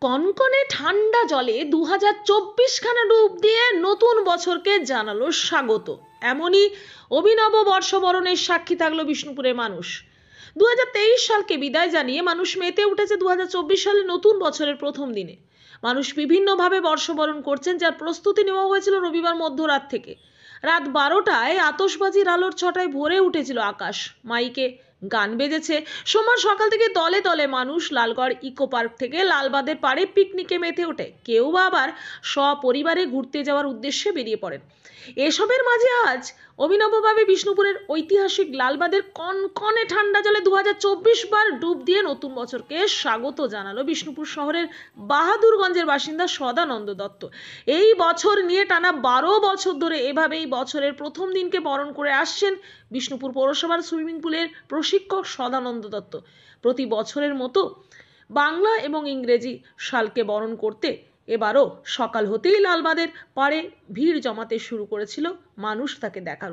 কনকনে ঠান্ডা জলে 2024 খানা ডুব দিয়ে নতুন বছরকে জানালো স্বাগত। এমনই অভিনব বর্ষবরণের সাক্ষী থাকলো বিষ্ণুপুরের মানুষ। 2023 সালকে বিদায় জানিয়ে মানুষ মেতে উঠেছে 2024 সালের নতুন বছরের প্রথম দিনে। মানুষ বিভিন্নভাবে বর্ষবরণ করছেন, যার প্রস্তুতি নেওয়া হয়েছিল রবিবার মধ্যরাত থেকে। রাত 12টায় আতশবাজির আলোর ছটায় ভরে উঠেছিল আকাশ, মাইকে গান বেজেছে। সোমবার সকাল থেকে দলে দলে মানুষ লালগড় ইকো পার্ক থেকে লালবাঁধের পাড়ে পিকনিকে মেতে ওঠে। কেউ বা আবার সপরিবারে ঘুরতে যাওয়ার উদ্দেশ্যে বেরিয়ে পড়েন। এসবের মাঝে আজ অভিনবভাবে বিষ্ণুপুরের ঐতিহাসিক লালবাঁধের কনকনে ঠান্ডা জলে 2024 বার ডুব দিয়ে নতুন বছরকে স্বাগত জানালো বিষ্ণুপুর শহরের বাহাদুরগঞ্জের বাসিন্দা সদানন্দ দত্ত। এই বছর নিয়ে টানা 12 বছর ধরে এভাবেই বছরের প্রথম দিনকে বরণ করে আসছেন বিষ্ণুপুর পৌরসভার সুইমিং পুলের প্রশিক্ষক সদানন্দ দত্ত। প্রতি বছরের মতো বাংলা এবং ইংরেজি সালকে বরণ করতে এবারও সকাল হতেই লালবাঁধের পাড়ে ভিড় জমাতে শুরু করেছিল মানুষ তাকে দেখার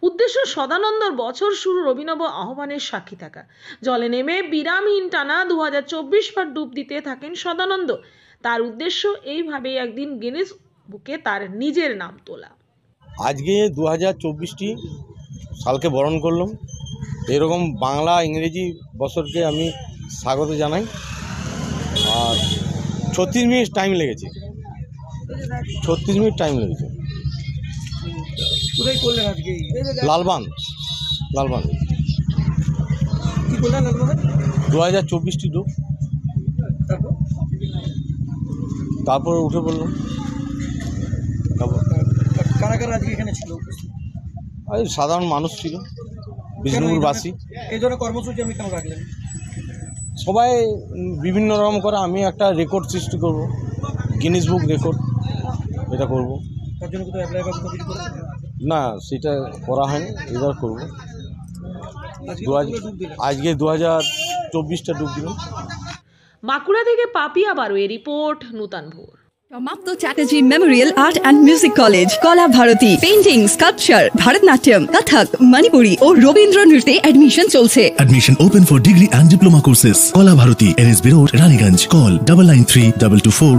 উদ্দেশ্য সদানন্দর বছর শুরুর অভিনব আহ্বানের সাক্ষী থাকা। জলে নেমে বিরামহীন টানা 2024 বার ডুব দিতে থাকেন সদানন্দ। তার উদ্দেশ্য এইভাবেই একদিন গিনেস বুকে তার নিজের নাম তোলা। আজকে 2024টি সালকে বরণ করলাম। এরকম বাংলা ইংরেজি বছরকে আমি স্বাগত জানাই। আর 36 মিনিট টাইম লেগেছে। 36 মিনিট টাইম লেগেছে। লালবাঁধ 2024টি ডুব। তারপর উঠে পড়লাম। সাধারণ মানুষ ছিল, বিষ্ণুপুরবাসী। এই ধরনের কর্মসূচি আমি কেন রাখলেন? সবাই বিভিন্ন রকম করে, আমি একটা রেকর্ড সৃষ্টি করব, গিনেস বুক রেকর্ড, এটা করব। তার জন্য তো অ্যাপ্লাই বা কিছু করেছেন? না, সেটা করা হয়নি, এবার করব। আজকে 2024টা ডুব দিলাম। বাঁকুড়া থেকে পাপিয়া বারোয়ের রিপোর্ট, নূতন ভোর। সমাপ্ত Chatterjee Memorial art and music college, কলা ভারতী, পেইন্টিং, স্কাল্পচার, ভারতনাট্যম, কথক, মণিপুরি ও রবীন্দ্র নৃত্যে অ্যাডমিশন চলছে। Admission open for degree and diploma courses. Kola Bharati, NSB Road, Raniganj. Call 993224